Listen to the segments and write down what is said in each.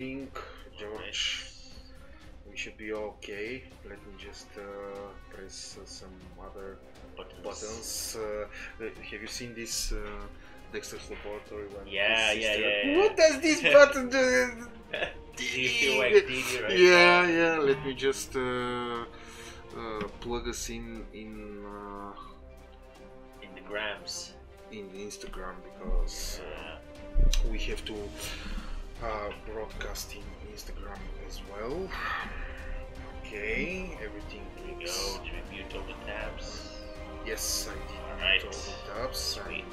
think, George, we should be okay. Let me just press some other buttons. Have you seen this Dexter's Laboratory one? Yeah. What does this button do? Do you feel like TV right yeah, now? yeah. Let me just plug us in the grams. in Instagram because we have to broadcast in Instagram as well. Okay, everything Go to mute all the tabs. Yes, I did Alright. all the tabs. Sweet.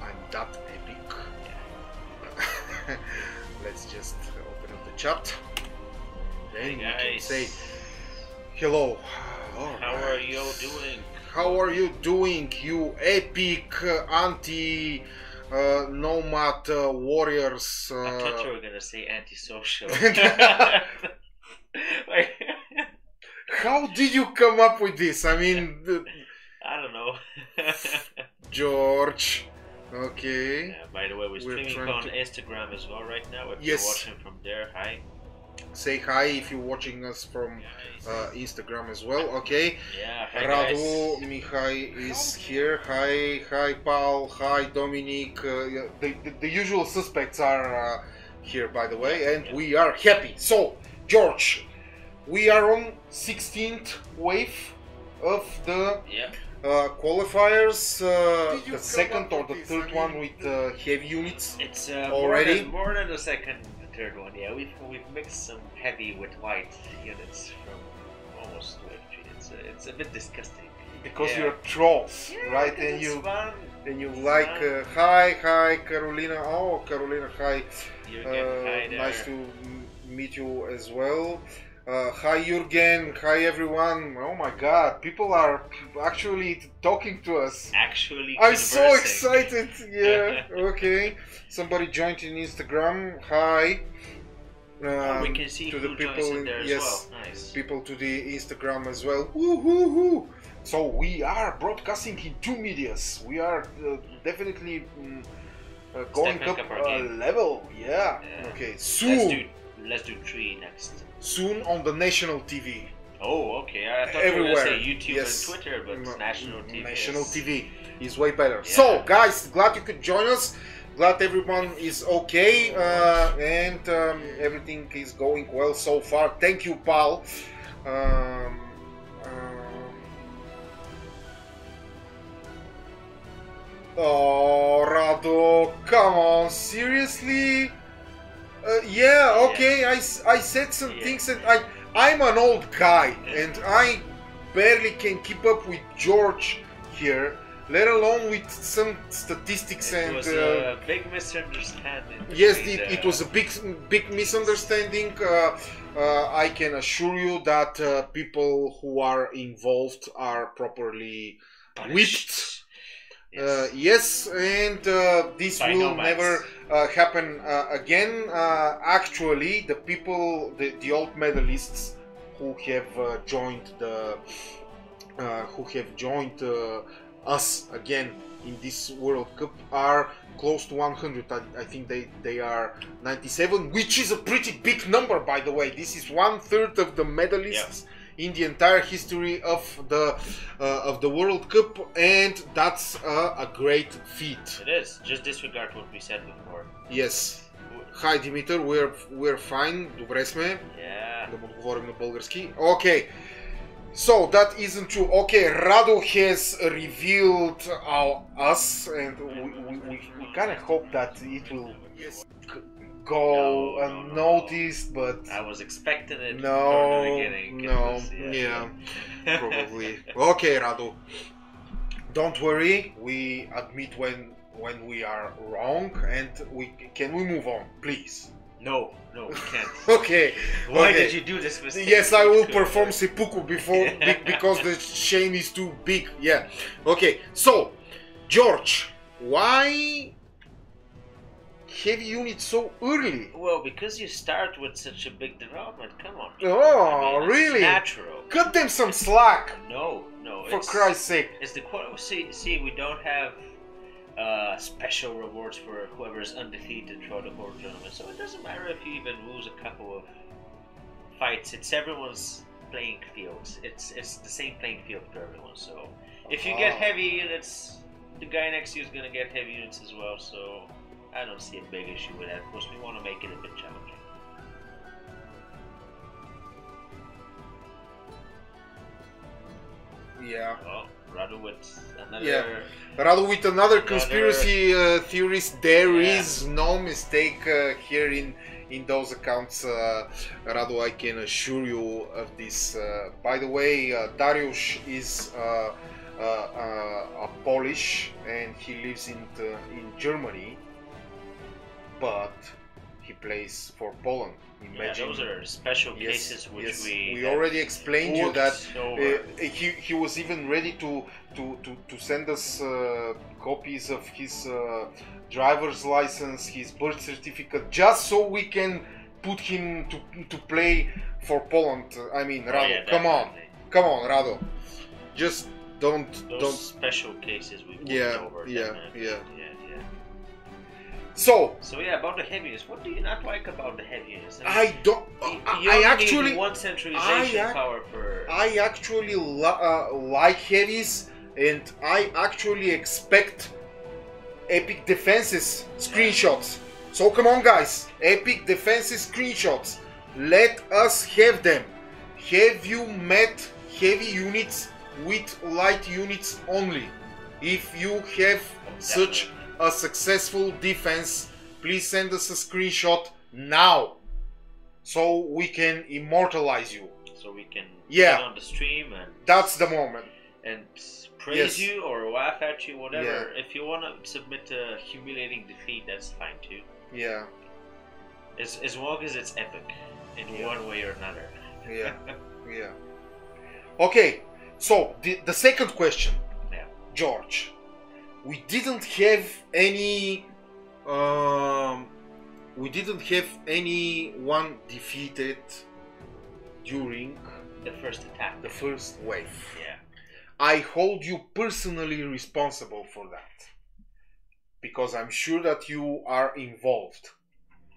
I'm that epic. Yeah. Let's just open up the chat. Then Hey we can guys. say hello. How are you all doing? How are you doing, you epic anti nomad warriors? I thought you were gonna say antisocial. Like, How did you come up with this? I mean, I don't know. George. Okay. Yeah, by the way, we're streaming trying on to- Instagram as well right now. If Yes. you're watching from there, hi. Say hi if you're watching us from Guys. Instagram as well. Okay. Yeah, hi Radu guys. Mihai is here. Hi Paul. Hi Dominic. The usual suspects are here, by the way, and we are happy. So, George, we are on 16th wave of the Yeah. qualifiers. The second or the third one with heavy units. It's Already? more than the second and third one. Yeah, we've mixed some heavy with light units from almost wave 3. It's a bit disgusting. Because Yeah. you're trolls, Yeah, right? 'cause And it's you fun. like hi Carolina. Oh, Carolina, hi. Jürgen, hi there. Nice to meet you as well. Hi Jürgen, hi everyone. Oh my god, people are actually talking to us. Actually, I'm so conversing. excited. Yeah, okay. Somebody joined in Instagram. Hi. Oh, we can see to who the people joins in there as yes, well. Nice. people to the Instagram as well. Woo. So we are broadcasting in two medias. We are definitely going Stepping up up our a game. level. Yeah. Yeah. Okay. Soon. Let's do 3 next. Soon on the national TV. Oh, okay. I thought Everywhere. you were gonna say YouTube Yes. and Twitter, but No, national TV. National is- TV is way better. Yeah. So, guys, glad you could join us. Glad everyone is okay and everything is going well so far. Thank you, Paul. Oh, Rado, come on, seriously? Yeah, okay, I said some Yeah. things and I'm an old guy and I barely can keep up with George here, let alone with some statistics It and was a big misunderstanding. yes, between it was a big misunderstanding. I can assure you that people who are involved are properly punished. whipped. Yes. Yes, and this By will nomads. never happen again. Actually, the people, the old medalists who have joined us again in this World Cup are close to 100. I think they are 97, which is a pretty big number, by the way. This is 1/3 of the medalists in the entire history of the World Cup, and that's a great feat. It is. Just disregard what we said before. Yes. Hi Dimitar, we're fine. Добре сме. Yeah. Да му отговорим на български. Okay. So that isn't true. Okay, Rado has revealed us, and we kind of hope that it will go No. unnoticed, but I was expecting it no, from the beginning. It no, was- yeah, probably. Okay, Radu, don't worry. We admit when we are wrong, and can we move on, please? No, we can't. Okay. Why okay. did you do this mistake? Yes, I will perform seppuku because the shame is too big. Yeah. Okay. So, George, why heavy units so early? Well, because you start with such a big development, come on. Oh, it's really? natural. Cut them some slack, No. for Christ's sake. It's the see, we don't have special rewards for whoever is undefeated throughout the whole tournament. So it doesn't matter if you even lose a couple of fights. It's everyone's playing field. It's the same playing field for everyone. So if you get heavy units, the guy next to you is gonna get heavy units as well. So I don't see a big issue with that. Of course, we want to make it a bit challenging. Yeah. Well, Radu with another. Yeah. Radu with another conspiracy theorist. There is no mistake here in those accounts. Radu, I can assure you of this. By the way, Dariusz is a Polish and he lives in Germany, but he plays for Poland. Imagine. Yeah, those are special cases which we already explained you that he was even ready to send us copies of his driver's license, his birth certificate, just so we can put him to play for Poland. I mean, Rado, come on, Rado, just don't. Special cases we put over. Yeah. So yeah, about the heaviness. What do you not like about the heaviness? I don't. I actually need one centralization power per. I actually like heavies, and I actually expect epic defenses screenshots. So come on, guys, epic defenses screenshots. Let us have them. Have you met heavy units with light units only? If you have such a successful defense, please send us a screenshot now so we can immortalize you, so we can get on the stream, and that's the moment, and praise you or laugh at you, whatever. If you want to submit a humiliating defeat, that's fine too. As long as it's epic in one way or another. Okay, so the second question, George. We didn't have any. We didn't have anyone defeated during the first attack, the first wave. Yeah. I hold you personally responsible for that, because I'm sure that you are involved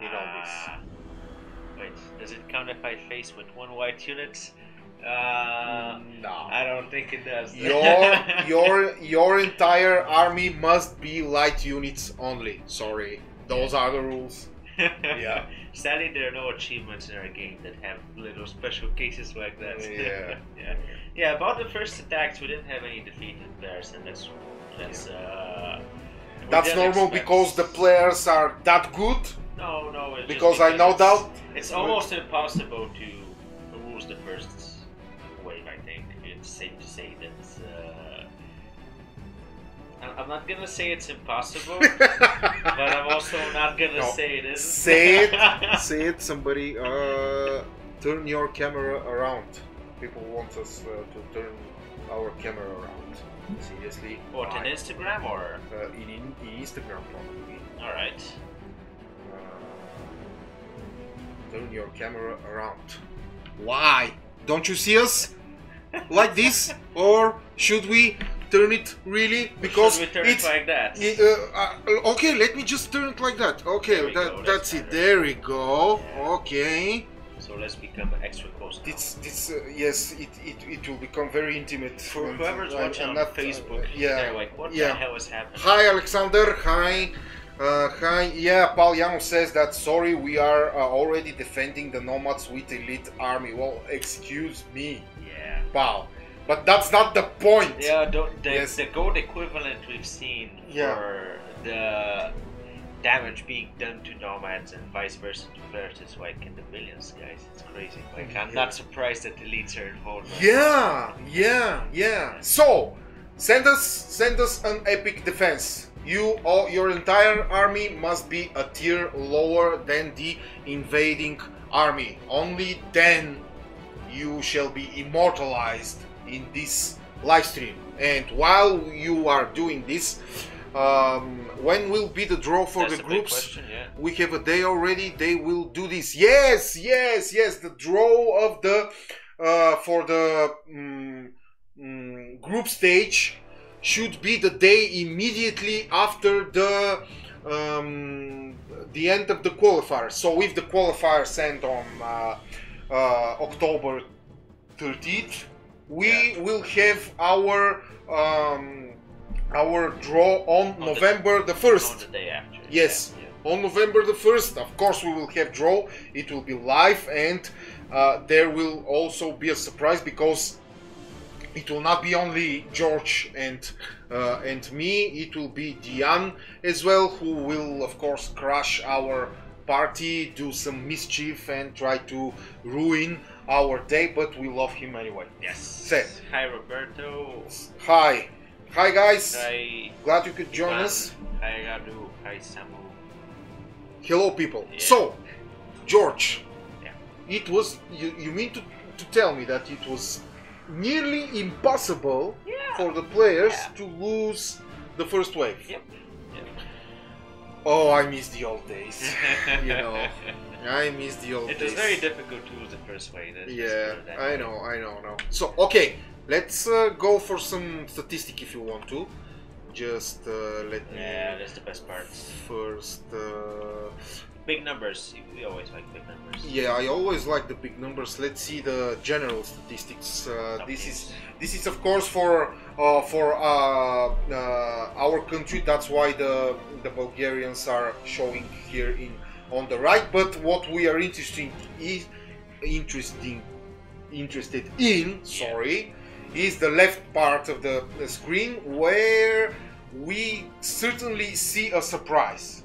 in all this. Wait, does it count if I face with one white unit? No, I don't think it does. Your entire army must be light units only. Sorry, those are the rules. Yeah. Sadly, there are no achievements in our game that have little special cases like that. Yeah. About the first attacks, we didn't have any defeated players, and that's normal because the players are that good. No, because I know that it's almost impossible to lose the first wave. I think it's safe to say that. I'm not gonna say it's impossible, but I'm also not gonna say it isn't. Say it, somebody. Turn your camera around. People want us to turn our camera around. Seriously. What, in Instagram or? In Instagram probably. All right. Turn your camera around. Why? Don't you see us like this? Or should we turn it really? Because should we turn it like that? Okay, let me just turn it like that. Okay, that's it. There we go. Yeah. Okay. So let's become extra close now. Yes, it will become very intimate. For whoever's watching on Facebook, they're like, what the hell is happening? Hi, Alexander. Hi. Yeah, Pagliano says that sorry, we are already defending the nomads with elite army. Well, excuse me, Pal, but that's not the point. Yeah, the gold equivalent we've seen for the damage being done to nomads and vice versa to players is like in the millions, guys. It's crazy. Like I'm not surprised that elites are involved. Yeah. So send us an epic defense. Your entire army must be a tier lower than the invading army. Only then you shall be immortalized in this live stream. And while you are doing this, when will be the draw for the groups? We have a day already. They will do this. Yes. The draw of the for the group stage should be the day immediately after the end of the qualifier. So if the qualifiers end on October 30th, we will have our draw on November the 1st. On the day after. Yes, Yeah. on November the 1st. Of course, we will have draw. It will be live, and there will also be a surprise because it will not be only George and me. It will be Diane as well, who will, of course, crash our party, do some mischief, and try to ruin our day. But we love him anyway. Yes. Say. Hi, Roberto. Hi. Hi, guys. Hi. Glad you could join us. Hi, Radu. Hi, Samu. Hello, people. Yeah. So, George, Yeah. it was, you mean to tell me that it was nearly impossible Yeah. for the players Yeah. to lose the first wave? Yep. Oh, I miss the old days. You know, I miss the old It days. was very difficult to lose the first wave. Yeah, I know. So, okay, let's go for some statistic if you want to. Just let me. Yeah, that's the best part. First. Big numbers. We always like big numbers. Yeah, I always like the big numbers. Let's see the general statistics. This is of course for our country. That's why the Bulgarians are showing here on the right. But what we are interested in, sorry, is the left part of the screen where we certainly see a surprise.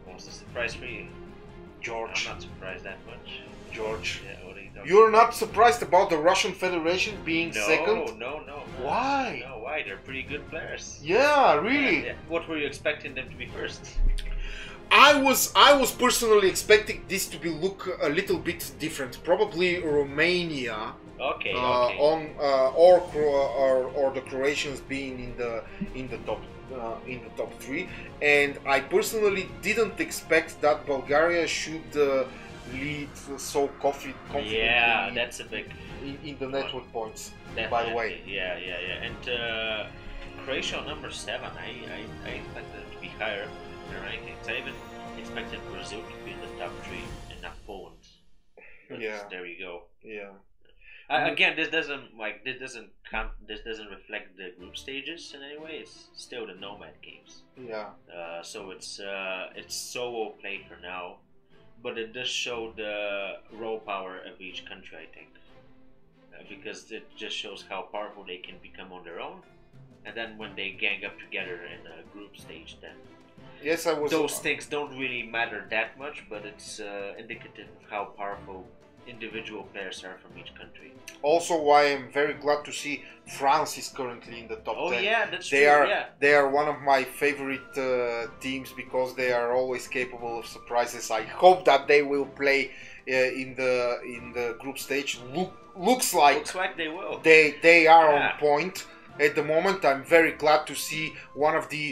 What's the surprise for you? George. I'm not surprised that much. George. Yeah, what are you talking You're not surprised about the Russian Federation being second? No. Why? No, why? They're pretty good players. Yeah, really. Yeah. What were you expecting them to be first? I was personally expecting this to look a little bit different. Probably Romania, Okay. or the Croatians being in the top three. And I personally didn't expect that Bulgaria should lead so confidently. Yeah, that's a big in the network points. Definitely. By the way. Yeah. And Croatia on number 7, I expected it to be higher in the rankings. I even expected Brazil to be in the top 3 and not Poland. But Yeah. there you go. Yeah. Again, this doesn't reflect the group stages in any way. It's still the nomad games. Yeah. So it's solo play for now, but it does show the raw power of each country, I think. Because it just shows how powerful they can become on their own, and then when they gang up together in a group stage, then Yes, I was. those things don't really matter that much, but it's indicative of how powerful individual players are from each country. Also, why I'm very glad to see France is currently in the top 10. Oh yeah, that's They true. are Yeah. they are one of my favorite teams because they are always capable of surprises. I hope that they will play in the group stage. Looks like they will. they are Yeah. on point at the moment. I'm very glad to see one of the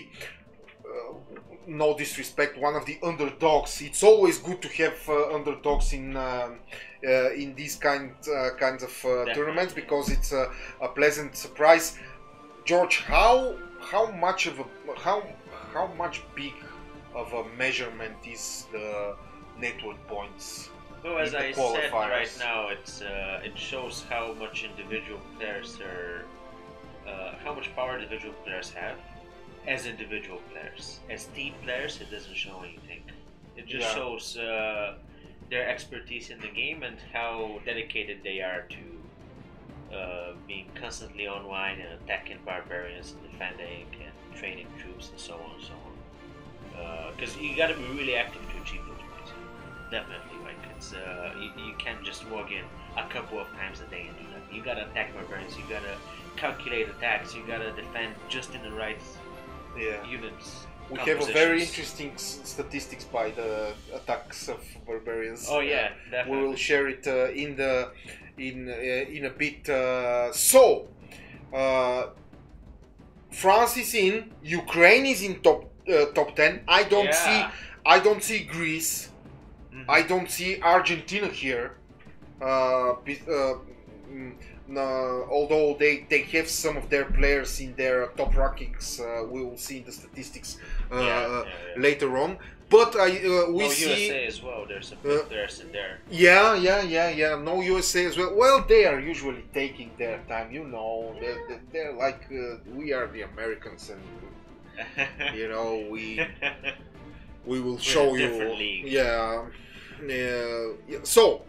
no disrespect, one of the underdogs. It's always good to have underdogs in these kinds of tournaments because it's a pleasant surprise. George, how much big of a measurement is the network points? Well, as in the I said, qualifiers? right now it shows how much individual players are, how much power individual players have as individual players. As team players, it doesn't show anything. It just Yeah. shows their expertise in the game and how dedicated they are to being constantly online and attacking barbarians and defending and training troops and so on and so on. Because you got to be really active to achieve those points. Definitely, like it's you can't just log in a couple of times a day and do that. You got to attack barbarians. You got to calculate attacks. You got to defend just in the right units. We have a very compositions. interesting statistics by the attacks of barbarians. Oh yeah, We definitely. will share it in a bit. France is in. Ukraine is in top 10. I don't see Greece. Mhm. I don't see Argentina here. although they have some of their players in their top rankings, we will see in the statistics later on. But we no, see USA as well. There's some good players in there. Yeah. No USA as well. Well, they are usually taking their time. You know, they're like we are the Americans, and you know we will show you. Yeah. So.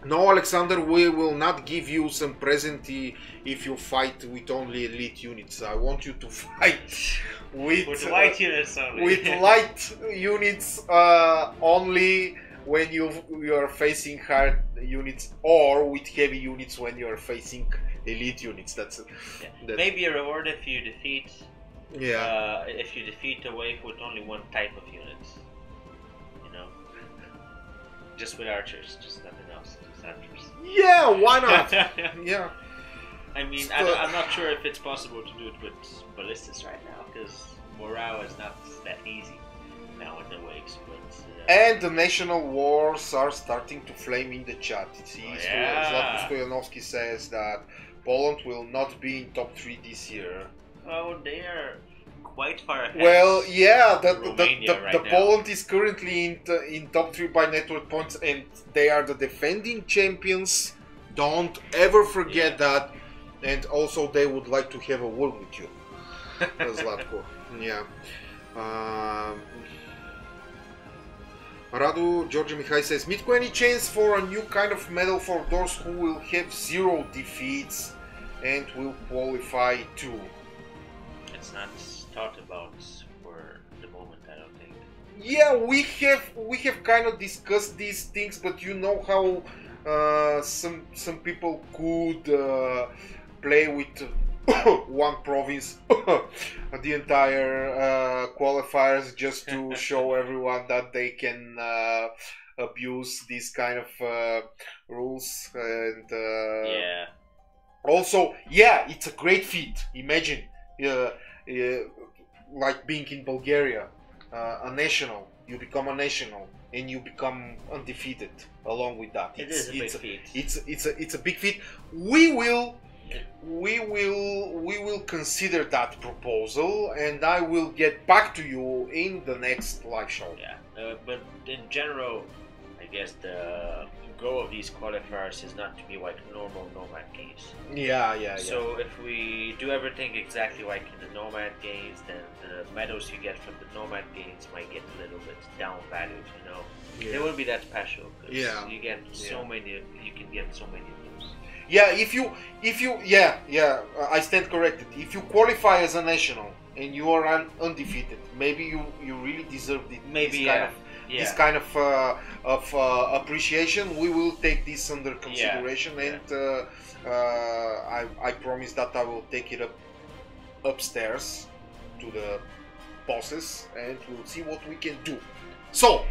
No, Alexander, we will not give you some present if you fight with only elite units. I want you to fight with light units only. With light units only when you are facing hard units, or with heavy units when you are facing elite units. That's maybe a reward if you defeat. Yeah. If you defeat a wave with only one type of unit. You know, just with archers, just nothing else. Yeah, why not? Yeah. I mean, I'm not sure if it's possible to do it with ballistas right now, because morale is not that easy now in the waves. But and the national wars are starting to flame in the chat. See, Zlatko Stoyanovsky says that Poland will not be in top 3 this year. Oh, they are quite far ahead. Well, yeah, the right Poland is currently in top 3 by network points, and they are the defending champions. Don't ever forget that. And also, they would like to have a war with you, Zlatko. Yeah. Radu George Mihai says, Mitko, any chance for a new kind of medal for those who will have 0 defeats and will qualify too? It's not thought about for the moment, I don't think. Yeah, we have kind of discussed these things, but you know how some people could play with one province the entire qualifiers just to show everyone that they can abuse these kind of rules, and also it's a great feat. Imagine like being in Bulgaria, a national, you become a national and you become undefeated along with that. It's a big feat. It's a big feat. We will consider that proposal, and I will get back to you in the next live show. Yeah, but in general, I guess the goal of these qualifiers is not to be like normal nomad games. Yeah. So if we do everything exactly like in the nomad games, then the medals you get from the nomad games might get a little bit down valued. You know, they won't be that special because you get so many. You can get so many of those. Yeah, if you I stand corrected. If you qualify as a national and you are undefeated, maybe you really deserve it. Maybe this kind of appreciation. We will take this under consideration, and I promise that I will take it upstairs to the bosses, and we'll see what we can do. So,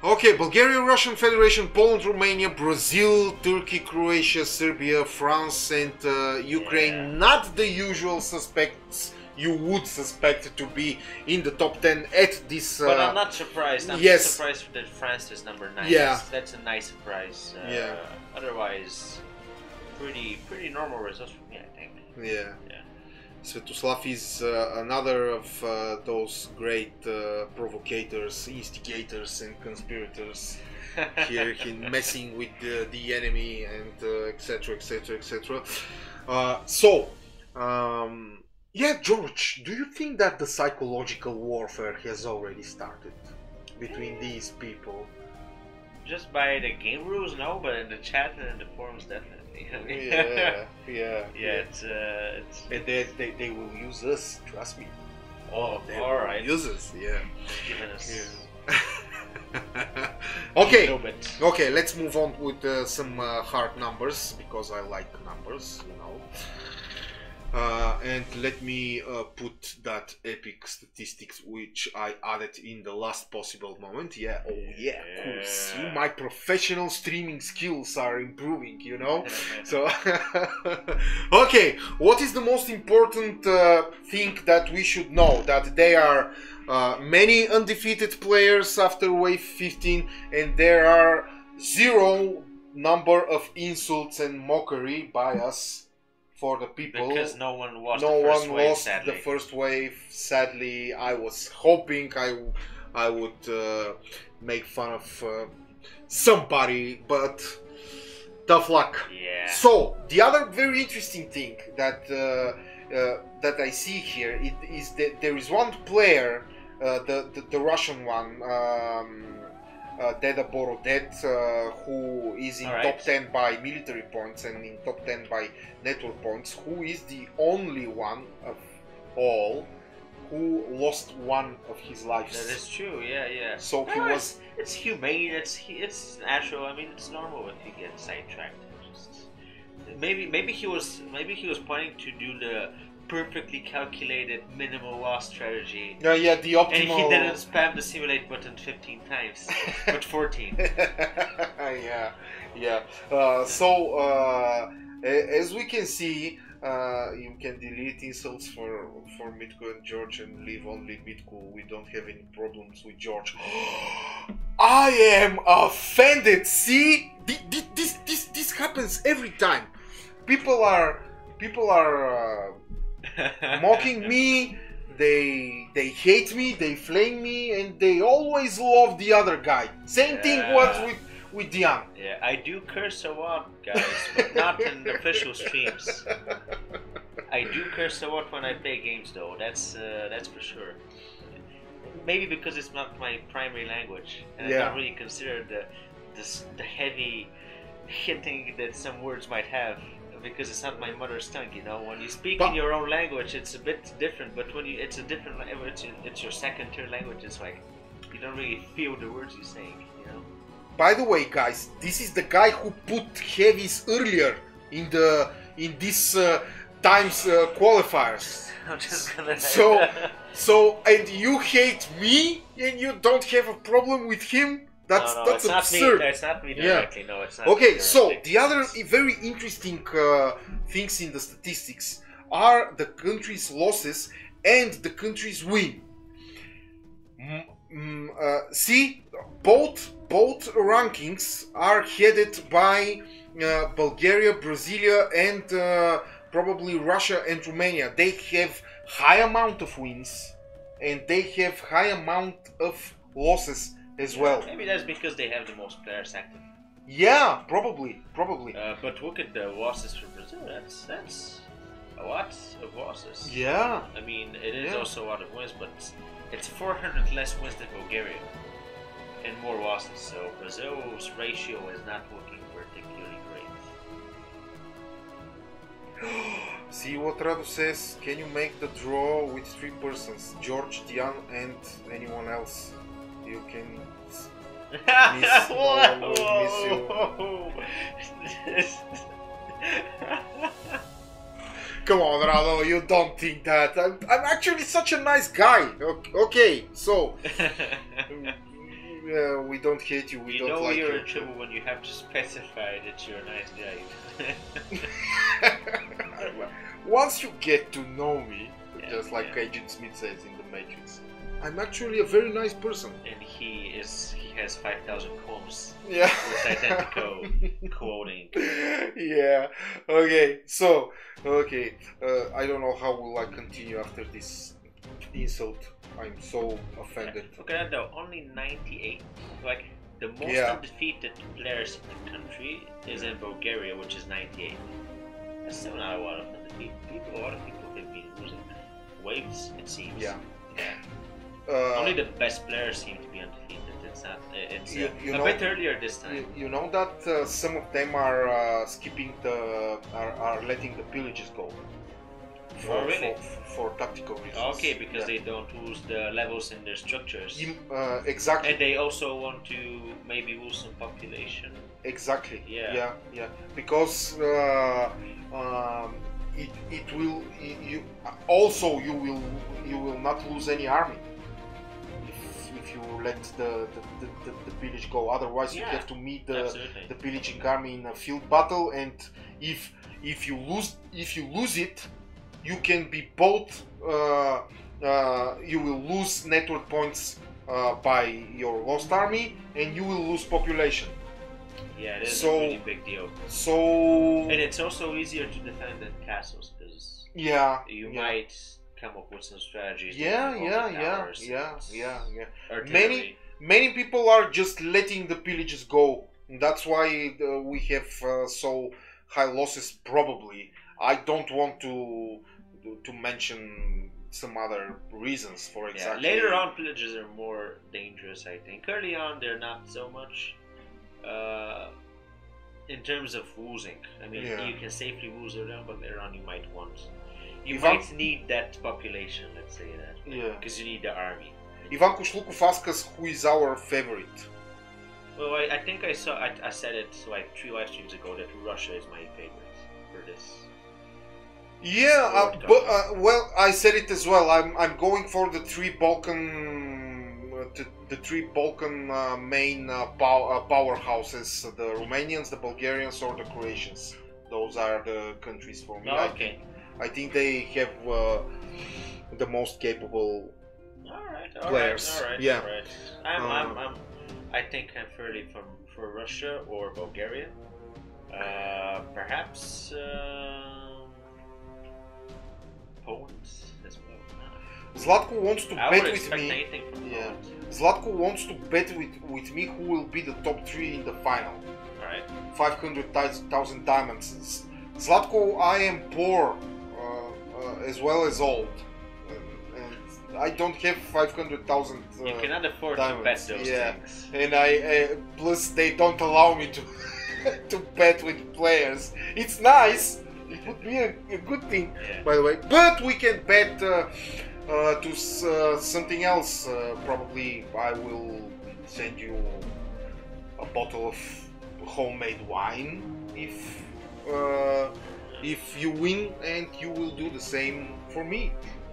okay, Bulgaria, Russian Federation, Poland, Romania, Brazil, Turkey, Croatia, Serbia, France, and Ukraine. Not the usual suspects you would suspect to be in the top 10 at this. But I'm not surprised. I'm surprised that France is number 9. Yeah, that's a nice surprise. Otherwise, pretty normal results for me, I think. Yeah. Svetoslav is another of those great provocators, instigators, and conspirators here in messing with the enemy, and etc. Yeah, George, do you think that the psychological warfare has already started between these people? Just by the game rules, no, but in the chat and in the forums, definitely. It's and they will use us, trust me. Oh, they all right. Use us, Giving us Okay, let's move on with some hard numbers, because I like numbers, you know. And let me put that epic statistics which I added in the last possible moment. Cool. See, my professional streaming skills are improving, you know. So, okay, what is the most important thing that we should know? That there are many undefeated players after wave 15, and there are 0 number of insults and mockery by us for the people. Because no one lost No the first one wave, lost sadly. the first wave. Sadly, I was hoping I would make fun of somebody, but tough luck. Yeah. So the other very interesting thing that that I see here is that there is one player, the Russian one, Deda Borodet, who is in Alright. top 10 by military points and in top 10 by network points, who is the only one of all who lost one of his lives. That is true. Yeah, yeah. So he No, was. It's humane. It's natural. I mean, it's normal if you get sidetracked. Just, maybe he was planning to do the perfectly calculated minimal loss strategy. Yeah, the optimal. And he didn't spam the simulate button 15 times, but 14. yeah. As we can see, you can delete insults for Mitko and George and leave only Mitko. We don't have any problems with George. I am offended. See, this happens every time. People are mocking me. They hate me. They flame me, and they always love the other guy. Same thing was with Diane. Yeah, I do curse a lot, guys, but not in the official streams. I do curse a lot when I play games, though. That's for sure. Maybe because it's not my primary language, and I don't really consider the heavy hitting that some words might have, because it's not my mother's tongue. You know, when you speak in your own language, it's a bit different. But when it's a different language, it's your second, third language. It's like you don't really feel the words you're saying. You know. By the way, guys, this is the guy who put heavies earlier in this times qualifiers. I'm just gonna. So and you hate me and you don't have a problem with him? That's it's absurd. Not me. It's not me directly. No, it's not. Okay, so the other very interesting things in the statistics are the country's losses and the country's win. See, both rankings are headed by Bulgaria, Brasilia, and probably Russia and Romania. They have high amount of wins and they have high amount of losses as well. Maybe that's because they have the most players active. Yeah, probably. But look at the losses for Brazil. That's a lot of losses. Yeah. I mean, it is also a lot of wins, but it's 400 less wins than Bulgaria and more losses. So Brazil's ratio is not looking particularly great. See what Radu says. Can you make the draw with 3 persons? George, Diane, and anyone else? You can miss you. Come on, Rado, you don't think that. I'm actually such a nice guy. Okay, so we don't hate you. We don't like you. You know you're in trouble when you have to specify that you're a nice guy. Once you get to know me, just like Agent Smith says in The Matrix, I'm actually a very nice person. And he has 5,000 comms. Yeah. With identical quoting. Yeah. Okay. So, I don't know how will I continue after this insult. I'm so offended. Okay, though, only 98. Like the most undefeated players in the country is in Bulgaria, which is 98. That's still not a lot of undefeated people. A lot of people have been losing waves, it seems. Yeah. Only the best players seem to be undefeated. It's not. It's a bit earlier this time. You know that some of them are skipping are letting the pillages go. For tactical reasons. Okay, because they don't lose the levels in their structures. Exactly. And they also want to maybe lose some population. Exactly. Yeah. Because it will. You will not lose any army if you let the pillage go. Otherwise, you have to meet the pillaging army in a field battle, and if you lose it, you can be both. You will lose network points by your lost army, and you will lose population. Yeah, it is So- a really big deal. So And it's also easier to defend than castles because yeah, you yeah. might come up with some strategies. to Yeah, involve yeah, the yeah, towers yeah, and yeah, yeah. artillery. Many people are just letting the pillages go. That's why we have so high losses. Probably, I don't want to mention some other reasons for Yeah, exactly. later on, pillages are more dangerous, I think. Early on, they're not so much. In terms of woozing, I mean, Yeah. you can safely wooz around, but later on, you might want. You Ivan- might need that population, let's say that. Yeah. Because you need the army. Ivan Kushlukov asked us who is our favorite. Well, I think I saw. I said it like 3 live streams ago that Russia is my favorite for this. Yeah, World Cup. but well, I said it as well. I'm going for the three Balkan main powerhouses: the Romanians, the Bulgarians, or the Croatians. Those are the countries for me. Oh, okay. I think they have the most capable. All Players. right. Yeah. All right. I think I'm fairly for Russia or Bulgaria. Perhaps Poland as well. Zlatko wants to I bet would with expect me. anything from Yeah. Poland. Zlatko wants to bet with me who will be the top 3 in the final. All right. 500,000 diamonds. Zlatko, I am poor as well as old. And I don't have 500,000 You cannot afford to diamonds. bet those Yeah. things. And plus they don't allow me to to bet with players. It's nice. It would be a good thing, Yeah. by the way. But we can bet to something else. Probably I will send you a bottle of homemade wine if you win, and you will do the same for me.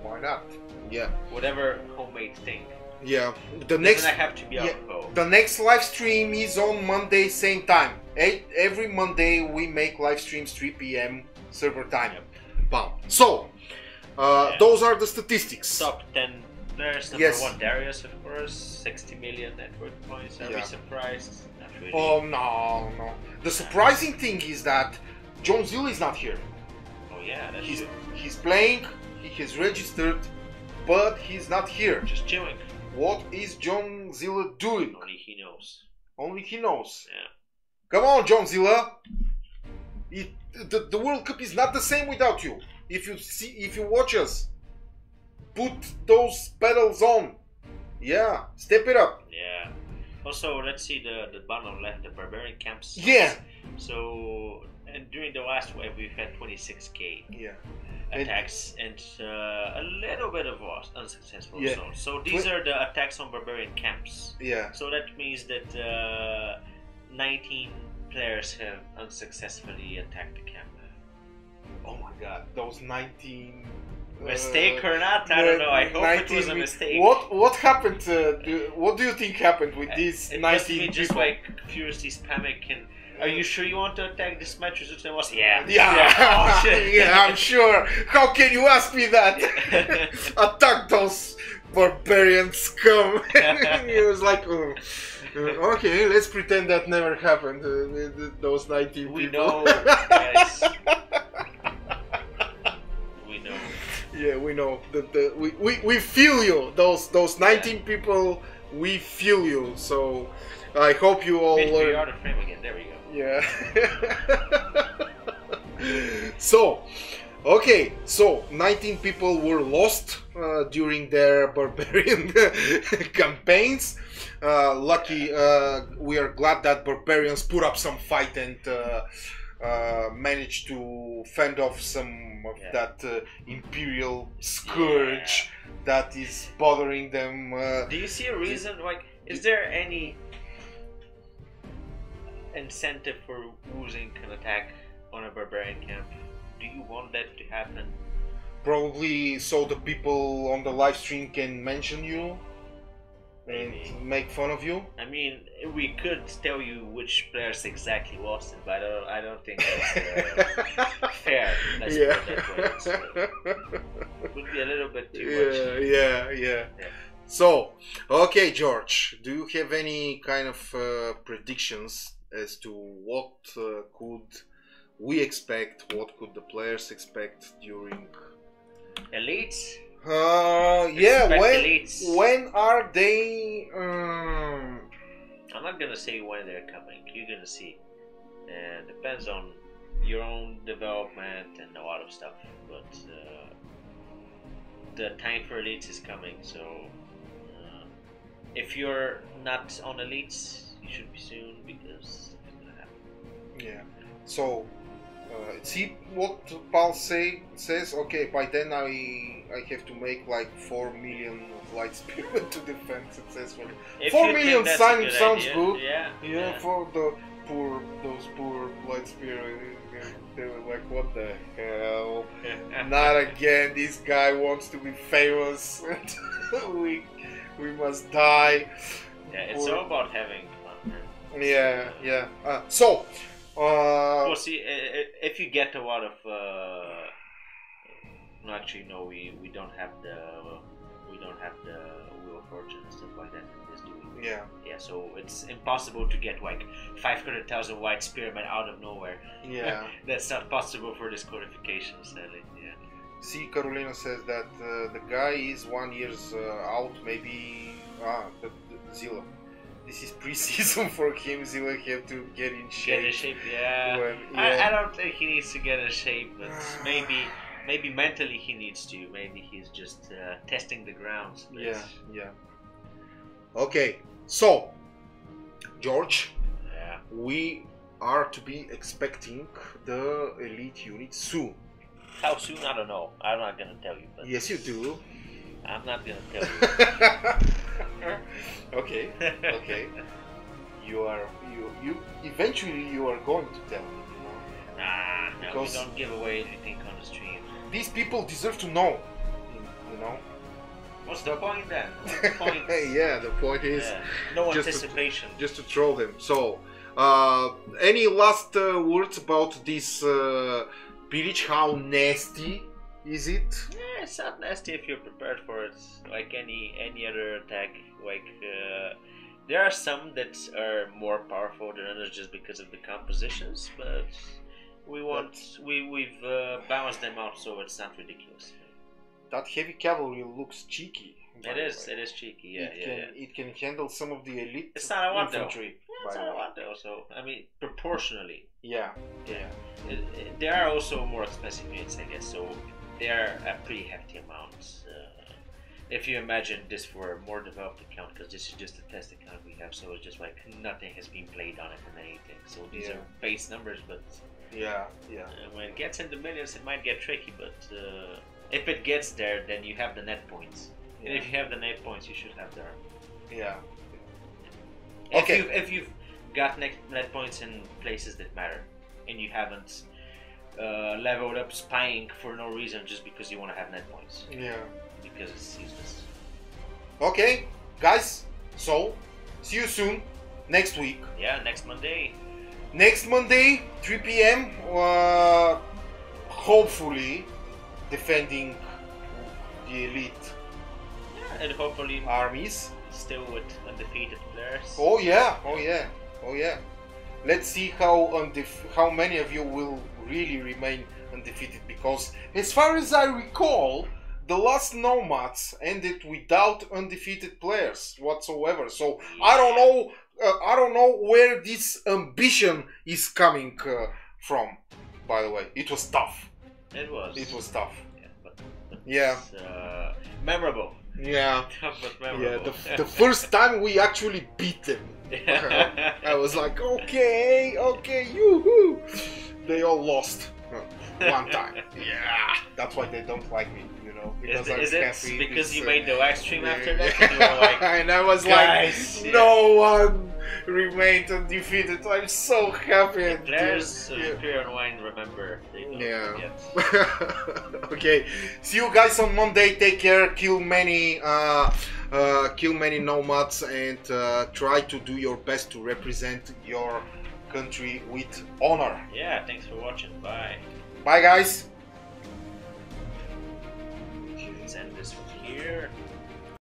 Why not? Yeah. Whatever homemade thing. Yeah. The next. Doesn't have to be yeah, alcohol. The next live stream is on Monday, same time. Every Monday we make live streams 3 p.m. server time. Bam. So, those are the statistics. Top 10 players. Number Yes. 1, Darius, of course. 60 million network points. Are we Yeah. surprised? Not really. Oh no. The surprising thing is that John Zill is not here. Oh yeah, that's He's true. he's playing. He has registered, but he's not here. Just chilling. What is John Zilla doing? Only he knows. Only he knows. Yeah. Come on, John Zilla. The World Cup is not the same without you. If you watch us, put those pedals on. Yeah, step it up. Yeah. Also, let's see the bottom left, the barbarian camps. Yeah. So, and during the last wave, we've had 26k Yeah. attacks and a little bit of unsuccessful Yeah. results. So these are the attacks on barbarian camps. Yeah. So that means that 19 players have unsuccessfully attacked the camp. Oh my God, those 19. Mistake or not? I don't know. I hope it was a 19 mistake. What happened? What do you think happened with these It must 19 be just people? like furiously spamming. And are you sure you want to attack this match? Result was yeah. Yeah, Oh, shit. yeah, I'm sure. How can you ask me that? Attack those barbarian scum. He was like, oh, okay, let's pretend that never happened. Those 19 We people. know, guys. We know. Yeah, we know. We feel you. Those 19 people, we feel you. So I hope you all Wait, we learn. are the frame again. There we go. Yeah. So, okay. So 19 people were lost during their barbarian campaigns. Lucky, we are glad that barbarians put up some fight and managed to fend off some of that imperial scourge that is bothering them. Do you see a reason? Like, is there any incentive for oozing an attack on a barbarian camp? Do you want that to happen? Probably so the people on the live stream can mention you and Maybe. make fun of you. I mean, we could tell you which players exactly lost it, but I don't think that's fair. Let's put it that way. So, it would be a little bit too much. Yeah. So, okay, George, do you have any kind of predictions as to what could we expect, what could the players expect during Elites? yeah, elites. when are they? I'm not gonna say when they're coming. You're gonna see. And depends on your own development and a lot of stuff. But the time for elites is coming. So if you're not on elites, you should be soon because stuff is gonna happen. Yeah. So see what Paul says. Okay, by then I have to make like 4 million light spearmen to defend successfully. If 4 you million think that's a good sounds idea, good. Yeah. For those poor light spearmen. They were like, what the hell? Not again! This guy wants to be famous. we must die. Yeah, it's all about having fun. Yeah, yeah. Well, see, if you get a lot of, actually, no, we don't have the Wheel of Fortune and stuff like that in this, do we? Yeah. Yeah, so it's impossible to get like 500,000 white spearmen out of nowhere. Yeah. That's not possible for this qualification, sadly. Yeah. See, Carolina says that the guy is 1 year out, maybe. The Zilla. This is pre-season for him. Zilla have to get in shape. Get in shape, yeah. I don't think he needs to get in shape, but maybe mentally he needs to. Maybe he's just testing the grounds. But... Yeah. Okay, so George, we are to be expecting the elite unit soon. How soon? I don't know. I'm not gonna tell you. But yes, you do. I'm not gonna tell you. Okay. You eventually you are going to tell me, you know. Nah, no, we don't give away anything on the stream. These people deserve to know, you know. What's the point then? What's the point? Yeah, the point is no anticipation. Just to troll them. So, any last words about this pillage? How nasty is it? Yeah, it's not nasty if you're prepared for it. Like any other attack. Like there are some that are more powerful than others just because of the compositions, but we've balanced them out, so it's not ridiculous. That heavy cavalry looks cheeky. It is cheeky. Yeah, It can handle some of the elite it's not a lot infantry. Though. It's not a lot though. So I mean, proportionally. Yeah. There are also more expensive units, I guess. So they are a pretty hefty amount. If you imagine this for a more developed account, because this is just a test account we have, so it's just like nothing has been played on it and anything. So these are base numbers, but when it gets into millions, it might get tricky. But if it gets there, then you have the net points, and if you have the net points, you should have the army. Yeah. If you've got net points in places that matter, and you haven't leveled up spying for no reason just because you want to have net points. Yeah. Because it's useless. Okay, guys. So, see you soon. Next week. Yeah, next Monday. Next Monday, 3 p.m. Hopefully, defending the elite. Yeah, and hopefully armies. Still with undefeated players. Oh yeah. Let's see how many of you will really remain undefeated, because as far as I recall, the last nomads ended without undefeated players whatsoever. So I don't know where this ambition is coming from. By the way, it was tough. It was tough. Yeah, memorable. Yeah. But memorable. Yeah. The first time we actually beat them, I was like, okay, yoo-hoo. They all lost one time. Yeah. That's why they don't like me. Because is it because you made the live stream after that? Yeah. And you were like, and I was guys, like, no one remained undefeated. I'm so happy. Players of Imperial Wine remember. They don't forget. Okay. See you guys on Monday. Take care. Kill many nomads, and try to do your best to represent your country with honor. Yeah. Thanks for watching. Bye. Bye, guys. Let's end this one here.